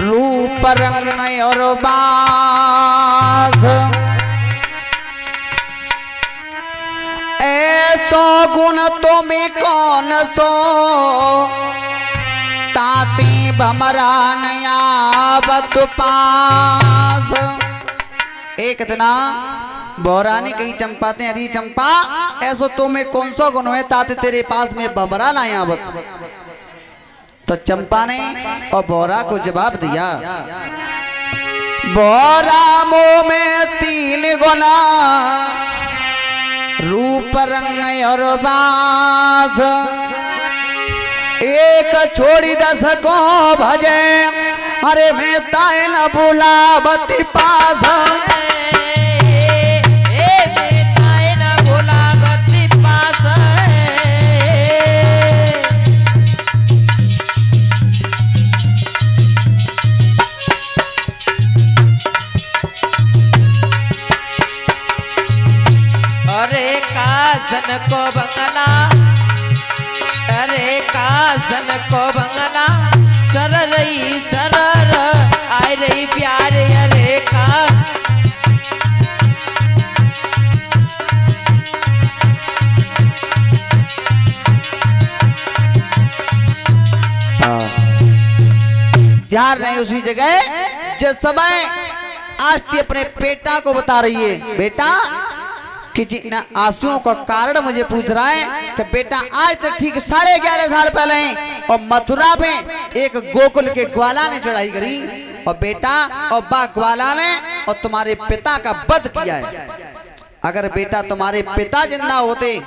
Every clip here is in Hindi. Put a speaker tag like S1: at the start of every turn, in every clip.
S1: रूप रंग और बास, ऐसो गुण तुम्हें कौन सो, ताती भमरा नयावत पास। एक दिना बोरानी कही चंपाते, अरे चंपा ऐसो तुम्हें कौन सो गुण है, ताते तेरे पास में भमरा नयावत। तो चंपा ने और बोरा को जवाब दिया, बोरा मुँह में 3 गुना, रूप रंग और बास, एक छोड़ी 10 को भजे, अरे मैं ताए न बुलावती पास।
S2: कासन को बंगना, अरे कासन को बंगना, सर रही सरर आए रही प्यार, अरे का
S1: ध्यान नहीं उसी जगह जिस समय आस्ती अपने बेटा को बता रही है, बेटा कि जिन आंसुओं का कारण मुझे पूछ रहा है कि बेटा आज तक ठीक 11.5 साल पहले और मथुरा में एक गोकुल के ग्वाला ने चढ़ाई करी और बेटा और बा ग्वाला ने और तुम्हारे पिता का वध किया है। अगर बेटा तुम्हारे पिता जिंदा होते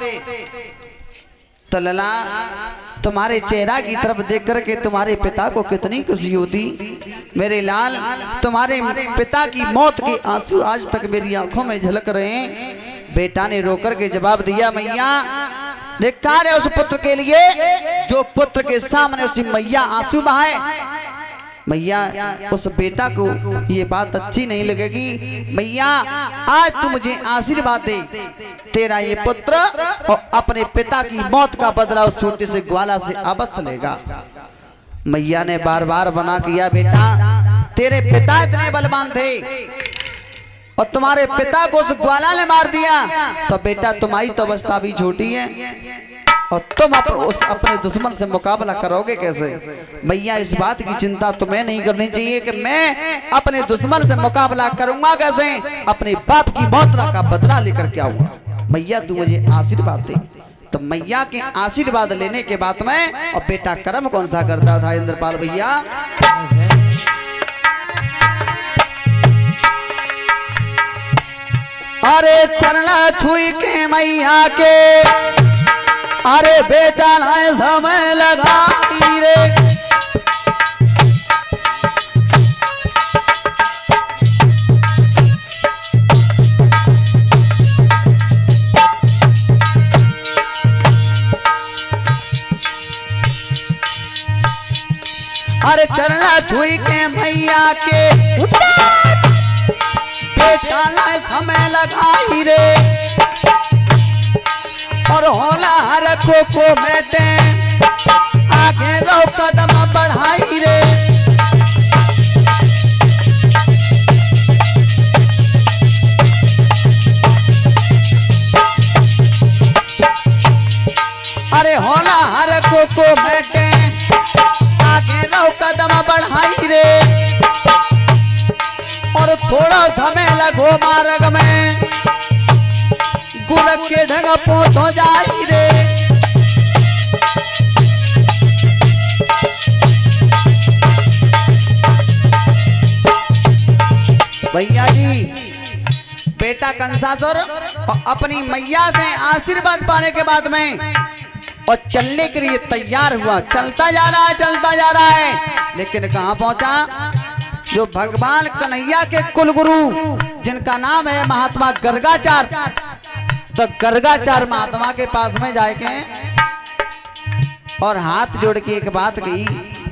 S1: तो लला तुम्हारे चेहरा की तरफ देख करके तुम्हारे पिता को कितनी खुशी होती। मेरे लाल तुम्हारे पिता की मौत के आंसू आज तक मेरी आंखों में झलक रहे हैं। बेटा ने रोकर के जवाब दिया, मैया धिक्कार है उस पुत्र के लिए जो पुत्र के सामने उसी मैया आंसू बहाए। मैया उस बेटा को ये बात अच्छी नहीं लगेगी। मैया आज तू मुझे आशीर्वाद दे, तेरा ये पुत्र और अपने पिता की मौत का बदला उस छोटे से ग्वाला से अवश्य लेगा। मैया ने बार बार मना किया, बेटा तेरे पिता इतने बलवान थे और तुम्हारे पिता को उस ग्वाला ने मार दिया तो बेटा तुम्हारी तो अवस्था भी छोटी है और तुम उस अपने दुश्मन से मुकाबला करोगे कैसे। भैया इस बात की चिंता तुम्हें नहीं करनी चाहिए कि मैं अपने दुश्मन से मुकाबला करूंगा कैसे, अपने बाप की मौत का बदला लेकर के आऊंगा। भैया तू मुझे आशीर्वाद दे। तो मैया के आशीर्वाद लेने के बाद में और बेटा कर्म कौन सा करता था इंद्रपाल भैया, अरे चरना छुई के मैया के, अरे बेटा लाए समय लगाई रे। अरे चरना छुई के मैया के, बेटा लाए समय लगाई रे। और होला रखो को बेटे आगे रो कदम बढ़ाई रे। अरे होला रखो को बेटे आगे रो कदम बढ़ाई रे। और थोड़ा समय लगो मार्ग में गुरु के ढंग पहुंचो जाई रे। भैया जी बेटा कंसासुर और अपनी मैया से आशीर्वाद पाने के बाद में और चलने के लिए तैयार हुआ, चलता जा रहा है चलता जा रहा है, लेकिन कहाँ पहुंचा, जो भगवान कन्हैया के कुलगुरु जिनका नाम है महात्मा गर्गाचार्य, तो गर्गाचार्य महात्मा के पास में जाके और हाथ जोड़ के एक बात कही,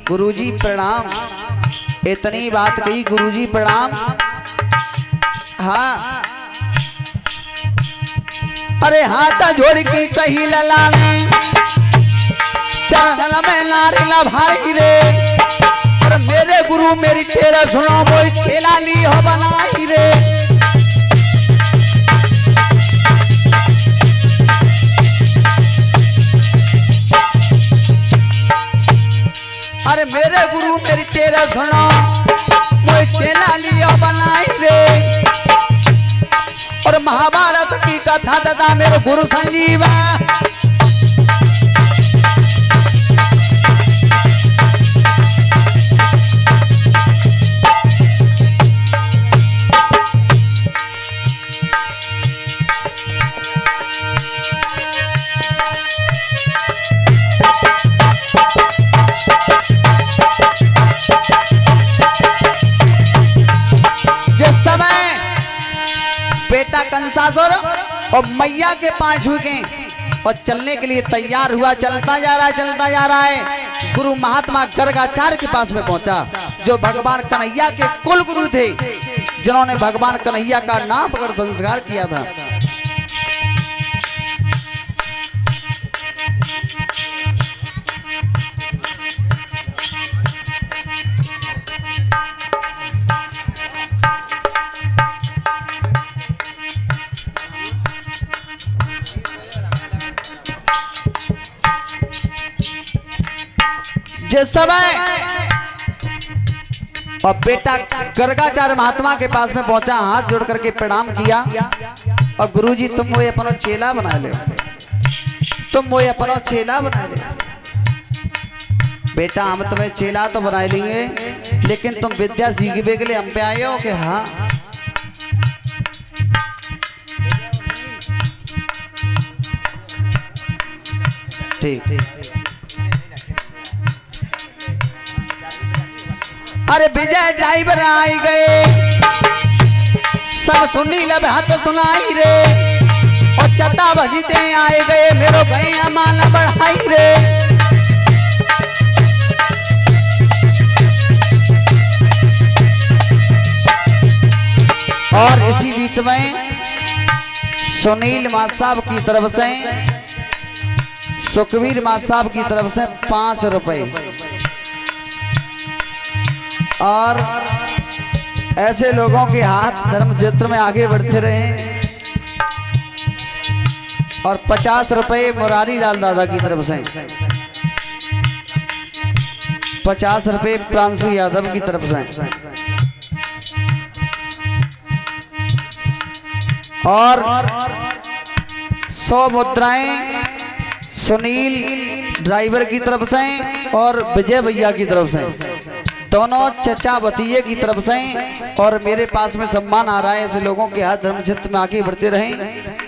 S1: गुरुजी प्रणाम। इतनी बात कही, गुरुजी प्रणाम। हाँ अरे हाथ जोड़ के कही लला ने चरण में नारी ला भाई रे। और मेरे गुरु गुरु मेरी तेरा सुनो मोई चेला ली हो बनाई रे। अरे मेरे गुरु मेरी तेरा सुनो मोई चेला ली हो बनाई रे। और महाभारत की कथा दादा मेरे गुरु संजीवा। बेटा कंसासुर और मैया के पांव झुके और चलने के लिए तैयार हुआ। चलता जा रहा है। गुरु महात्मा गर्गाचार्य के पास में पहुंचा, जो भगवान कन्हैया के कुल गुरु थे, जिन्होंने भगवान कन्हैया का नाम पकड़ संस्कार किया था। जिस समय और बेटा गर्गाचार्य महात्मा के पास में पहुंचा, हाथ जोड़ करके प्रणाम किया और गुरुजी तुम वो अपना चेला बना ले, तुम वो अपना चेला बना ले। बेटा हम तुम्हें चेला तो बना लेंगे, लेकिन तुम विद्या सीखने के लिए हम पे आए हो कि हाँ। ठीक। अरे विजय ड्राइवर आई गए, सब सुनी लब हाथ सुनाई रे। और चटा बजते आए गए, मेरो गए माला बढ़ाई रे। और इसी बीच में सुनील मां साहब की तरफ से, सुखवीर मां साहब की तरफ से 5 रुपए। और ऐसे लोगों के हाथ धर्म क्षेत्र में आगे बढ़ते रहे। और 50 रुपए मुरारी लाल दादा की तरफ से, 50 रुपए प्रांशु यादव की तरफ से, और 100 मुद्राएं सुनील ड्राइवर की तरफ से और विजय भैया की तरफ से, दोनों चचा भतीजे की तरफ से। और मेरे पास में सम्मान आ रहा है। ऐसे लोगों के हाथ धर्म क्षेत्र में आगे बढ़ते रहें,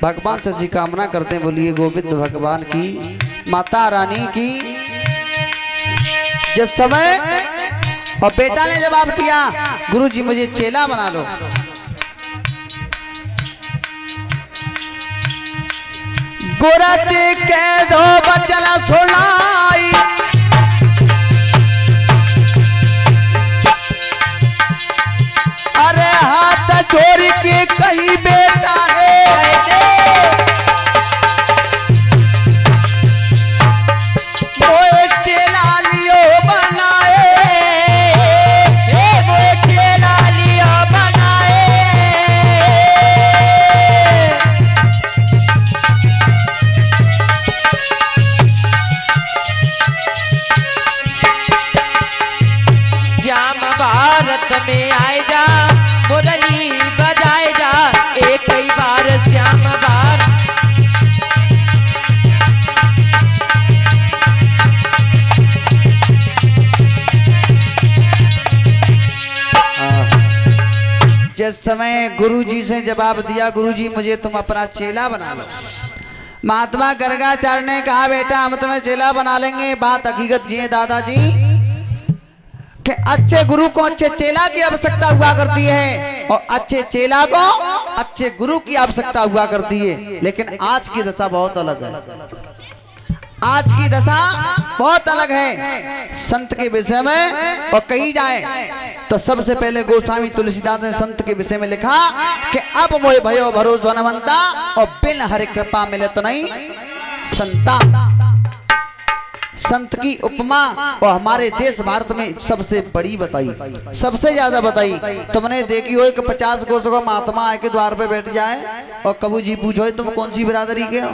S1: भगवान से ऐसी कामना करते हैं। बोलिए गोविंद भगवान की, माता रानी की। जिस समय और बेटा ने जवाब दिया, गुरुजी मुझे चेला बना लो। गुरती के दो बचन सुनाई, अरे हाथ चोरी के कहीं बेटा रे। मोए चेला लियो बनाए, मोए चेला लियो बनाए।
S2: श्याम भारत में आए जा, मुरली बजाए जा, एक ही बार श्याम बार।
S1: जिस समय गुरुजी से जवाब दिया, गुरुजी मुझे तुम अपना चेला बना लो। महात्मा गर्गाचार्य ने कहा बेटा हम तुम्हें चेला बना लेंगे। बात हकीकत ये दादाजी कि अच्छे गुरु को अच्छे चेला की आवश्यकता हुआ करती है, और अच्छे चेला को अच्छे गुरु की आवश्यकता हुआ करती है। लेकिन आज की दशा बहुत अलग है। आज की दशा बहुत अलग है संत के विषय में। और कही जाए तो सबसे पहले गोस्वामी तुलसीदास ने संत के विषय में लिखा कि अब मोह भयो भरोसा न बनता, और बिन हरि कृपा मिले तो नहीं संता। संत की उपमा और हमारे देश भारत में सबसे बड़ी बताई, सबसे ज्यादा बताई। तुमने देखी हो कि 50 कोस का महात्मा आके द्वार पे बैठ जाए और कबू जी पूछो तुम कौन सी बिरादरी के हो?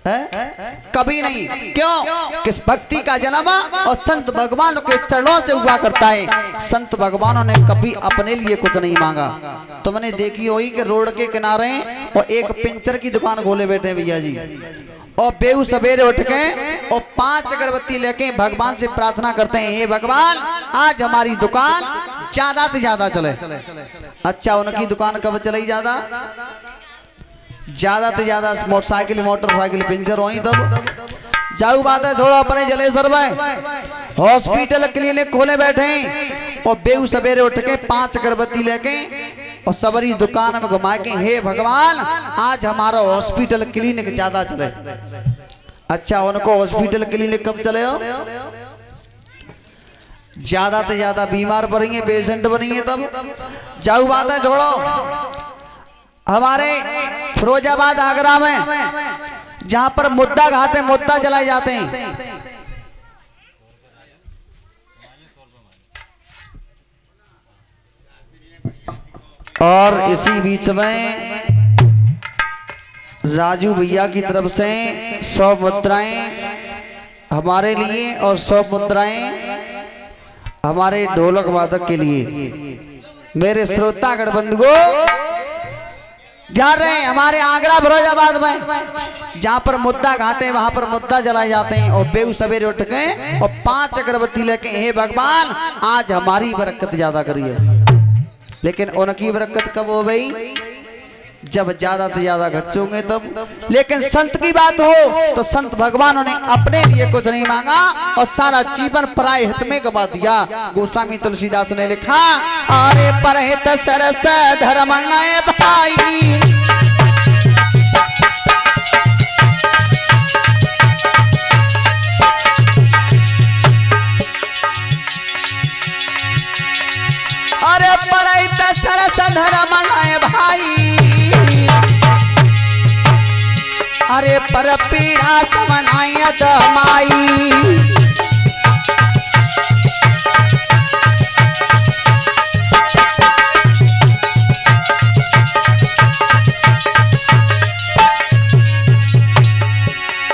S1: है? कभी नहीं। क्यों? किस भक्ति का जन्म और संत भगवान के चरणों से हुआ करता है। संत भगवानों ने कभी अपने लिए कुछ नहीं मांगा। तुमने देखी होगी कि रोड के किनारे और एक पिंचर की दुकान खोले बैठे हैं भैया जी, और बेहू सवेरे उठ के और 5 अगरबत्ती लेके भगवान से प्रार्थना करते हैं, हे भगवान आज हमारी दुकान ज्यादा से ज्यादा चले। अच्छा, उनकी दुकान कब चलाई ज्यादा? ज्यादा से ज्यादा मोटरसाइकिल पिंचर हुई तब जाऊ बात है। थोड़ा अपने जलेसर भाई हॉस्पिटल क्लिनिक खोले बैठे और बेहू सवेरे उठ के 5 अगरबत्ती लेके और सबरी दुकान में घुमा के, हे भगवान आज हमारा हॉस्पिटल क्लिनिक ज्यादा चले। अच्छा, उनको हॉस्पिटल क्लिनिक कब चले हो? ज्यादा से ज्यादा बीमार पड़ेंगे, पेशेंट बनेंगे तब जाऊ बात है। छोड़ो, हमारे फिरोजाबाद आगरा में जहां पर मुद्दा घाट है, मुद्दा जलाए जाते हैं, और इसी बीच में राजू भैया की तरफ से 100 मुद्राएं हमारे लिए और 100 मुद्राएं हमारे ढोलक वादक के लिए। मेरे श्रोतागण बंधुओं जा रहे हैं हमारे आगरा फिरोजाबाद में जहां पर मुद्दा घाटे, वहां पर मुद्दा जलाए जाते हैं और बेहू सवेरे उठ गए और 5 अगरबत्ती लेके, हे भगवान आज हमारी बरकत ज्यादा करिए। लेकिन उनकी बरकत कब हो गई? जब ज्यादा से ज्यादा खर्चोंगे तब। लेकिन संत की बात हो तो संत भगवानों ने अपने लिए कुछ नहीं मांगा और सारा जीवन पराय हित में गवा दिया। गोस्वामी तुलसीदास ने लिखा, अरे परहित सरस धर्म नय भाई, अरे परहित सरस धर्म नय भाई, अरे पर पीड़ा समनायत माई,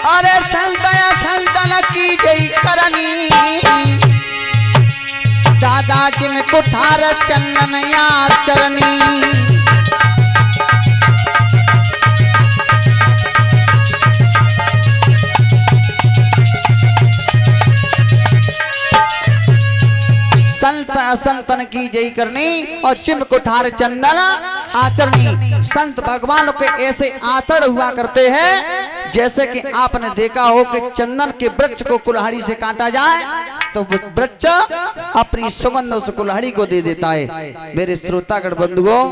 S1: अरे संतया संतन की जय करनी, दादा जिन कुठार चंदन या चरनी, संत असंतन की जय करनी और चिम कुठार चंदन आचरणी। संत भगवान के ऐसे आचरण हुआ करते हैं जैसे कि आपने देखा हो कि चंदन के वृक्ष को कुल्हाड़ी से काटा जाए तो वृक्ष अपनी सुगंध उस कुल्हाड़ी को दे देता है। मेरे श्रोतागण बंधुओं,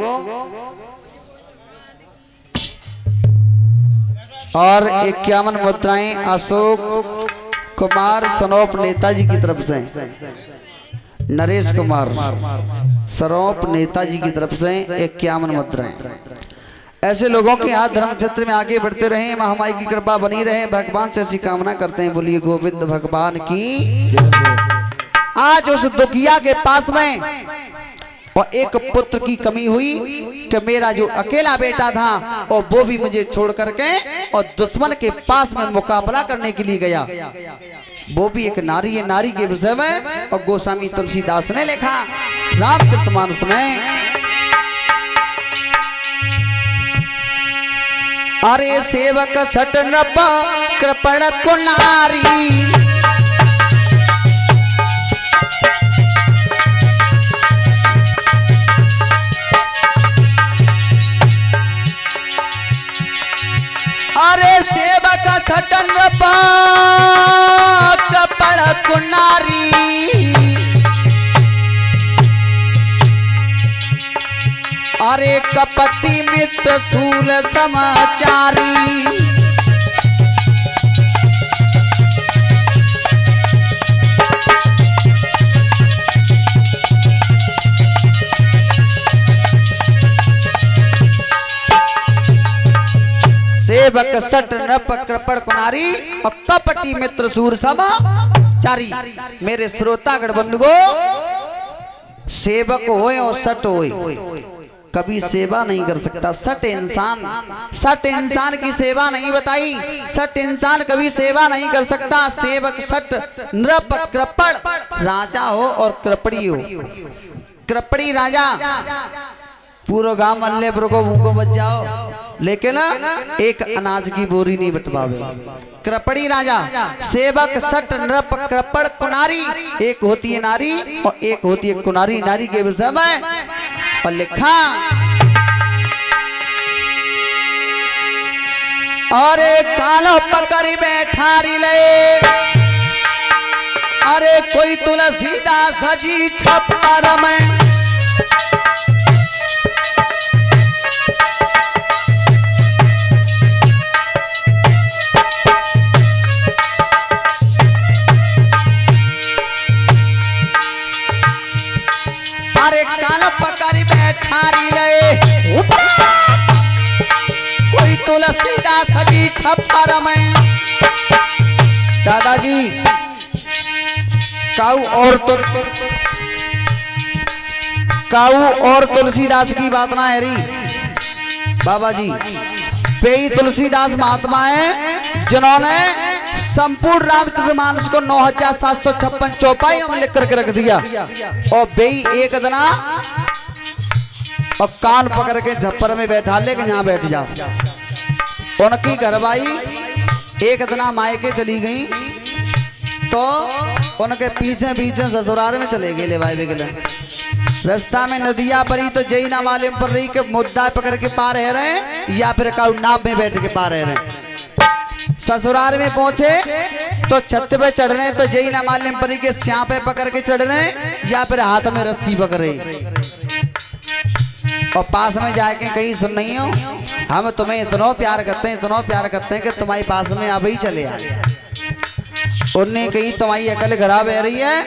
S1: और 51 मुद्राएं अशोक कुमार सनोप नेताजी की तरफ से, नरेश कुमार सरोप नेताजी की तरफ से 51 मुद्राएं। ऐसे लोगों के हाथ धर्म क्षेत्र में आगे बढ़ते रहे, महामाई की कृपा बनी रहे, भगवान से ऐसी कामना करते हैं। बोलिए गोविंद भगवान की। आज उस दुखिया के पास में और एक पुत्र की कमी हुई कि मेरा जो अकेला बेटा था और वो भी मुझे छोड़ करके और दुश्मन के पास में मुकाबला करने के लिए गया। वो भी एक नारी है, नारी के विषय में और गोस्वामी तुलसीदास ने लिखा रामचरितमानस में, अरे सेवक सट नप कृपण को नारी, अरे सेवक सट नप कृपण को नारी, अरे कपटी मित्र सूल समाचारी, सेवक सट नप कृपण कुनारी और कपटी मित्र सूर समा चारी। मेरे श्रोतागण बंधुओ, सेवक होए और सट होए कभी सेवा नहीं कर सकता। सट इंसान की सेवा नहीं बताई। सट इंसान कभी सेवा नहीं कर सकता। सेवक सट नृप कृपण राजा हो और कृपड़ी हो। कृपड़ी राजा पूरा गांव मल्लेपुर को मुंह को बच जाओ, लेकिन एक अनाज की बोरी नहीं बटवावे। कृपड़ी राजा। सेवक सट नृप कृपण कुनारी, एक होती है नारी और एक होती है कुनारी। नारी के विषय में और लिखा, अरे कालो पकड़ी बैठारी ले, अरे कोई तुलसीदास जी छप्पर में, अरे कालो पकड़ी बैठारी ले, कोई तुलसीदास जी छप्पर में। दादाजी काऊ और तुलसीदास की बात ना है री बाबा जी। पेई तुलसीदास महात्मा है जिन्होंने संपूर्ण रामचरितमानस को 9756 चौपाइयों में लिख करके रख दिया। और बेई एक जना और कान पकड़ के झप्पर में बैठा ले कि यहाँ बैठ जाओ। उनकी घरवाई एक जना मायके चली गई तो उनके पीछे पीछे ससुराल में चले गए ले भाई बेगले। रास्ता में नदिया परी तो जई ना मालूम पर रही के मुद्दा पकड़ के पार रह रहे या फिर काउ नाव में बैठ के पार रह रहे। ससुराल में पहुंचे तो छत पे चढ़ रहे तो जई ना मालूम परी के स्याह पे पकड़ के चढ़ रहे या फिर हाथ में रस्सी पकड़े। और पास में जाके कहीं सुन नहीं हो, हम तुम्हें इतना प्यार करते हैं कि तुम्हारे पास में अब ही चले आए। उनने कहीं तुम्हारी अकल खराब बह रही है,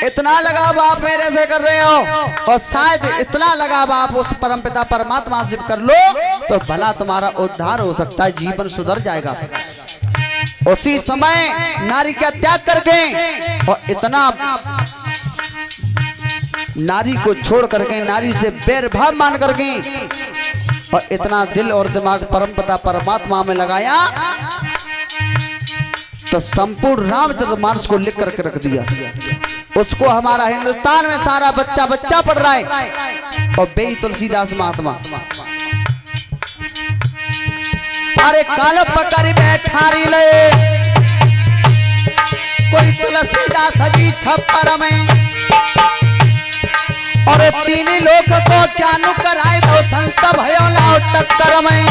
S1: इतना लगाव आप मेरे से कर रहे हो और शायद इतना लगाव आप उस परमपिता परमात्मा से कर लो तो भला तुम्हारा उद्धार हो सकता है, जीवन सुधर जाएगा। उसी समय नारी का त्याग करके और इतना नारी को छोड़ करके, नारी से बैर भाव मान करके और इतना दिल और दिमाग परमपिता परमात्मा में लगाया तो संपूर्ण रामचरितमानस को लिख करके रख दिया। उसको हमारा हिंदुस्तान में सारा बच्चा बच्चा पढ़ रहा है। और बेई तुलसीदास महात्मा, अरे काल पकड़ी बैठारी ले, कोई तुलसीदास जी छप्पर में, और तीन लोग को क्या नु कराए दो संत भयो लाओ टक्कर में।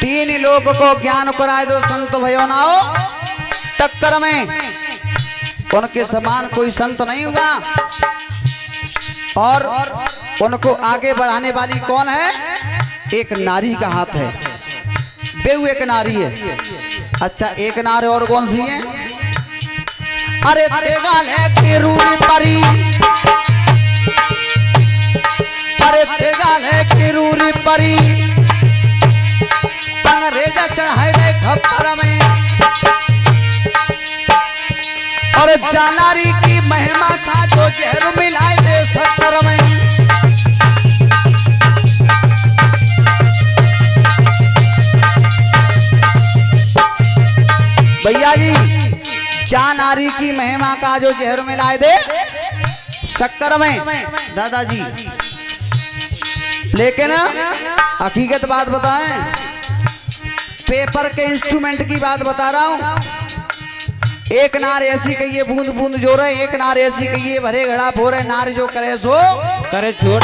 S1: तीन लोग को ज्ञान कराए दो संत भयो ना हो टक्कर में। उनके समान कोई संत नहीं होगा। और उनको आगे बढ़ाने वाली कौन है? एक नारी का हाथ है। बेहू एक नारी है। अच्छा, एक नारी और कौन सी है? अरे तेगाल है किरूरी परी, अरे तेगाल है किरूरी परी, अंग्रेजा चढ़ाए दे खप्पर में, और जानारी की महिमा का जो जहर मिलाए दे शक्कर में। भैया जी, जानारी की महिमा का जो जहर मिलाए दे शक्कर में दादाजी। लेकिन हकीकत बात बताएं, पेपर के इंस्ट्रूमेंट की बात बता रहा हूं। एक नार ऐसी कहिए बूंद बूंद जो रहे, एक नार ऐसी कहिए भरे घड़ा फोरे, नार जो करे सो
S2: करे छोड़,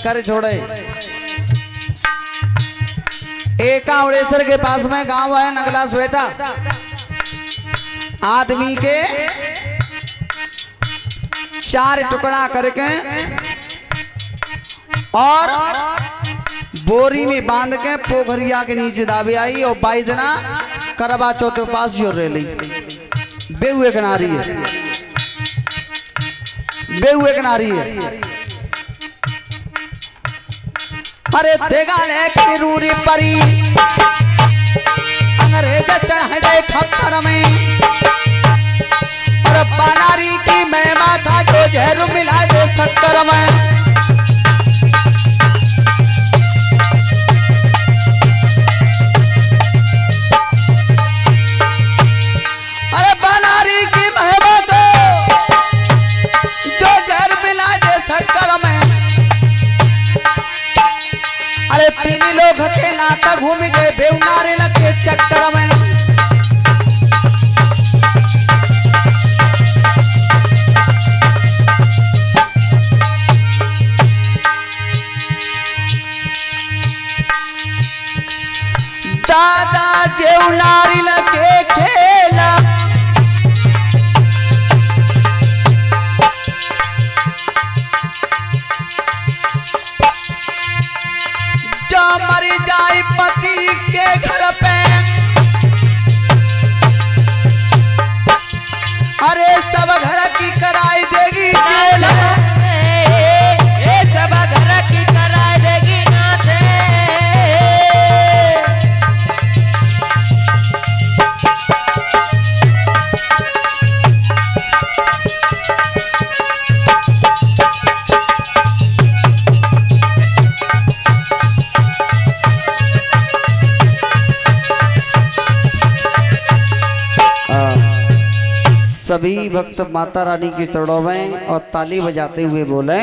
S1: करे छोड़े। एका उड़ेसर के पास में गांव है नगला स्वेटा। आदमी के 4 टुकड़ा करके और बोरी में बांध के पोखरिया के नीचे दाबे आई और 22 जना करवा चौथ उपास हो रही बेहुए के नारी है, बेहुए के नारी है। अरे देगा लेके रूरी परी अंग्रेज चढ़ गए खप्पर में, और बालारी की महिमा का जो जहर मिला दे शक्कर में। अरे बालारी की महिमा को जो जहर मिला दे शक्कर में। अरे तीन लोग अकेला तक घूम गए बेवनारे लगे चक्कर में। दादा जेवनारी लगे खेला, जो मर जाए पति के घर पे, अरे सब घर की कराई देगी जेल,
S2: सब घर की कराई देगी नाथ।
S1: सभी भक्त माता रानी के चरणों में और ताली बजाते हुए बोले।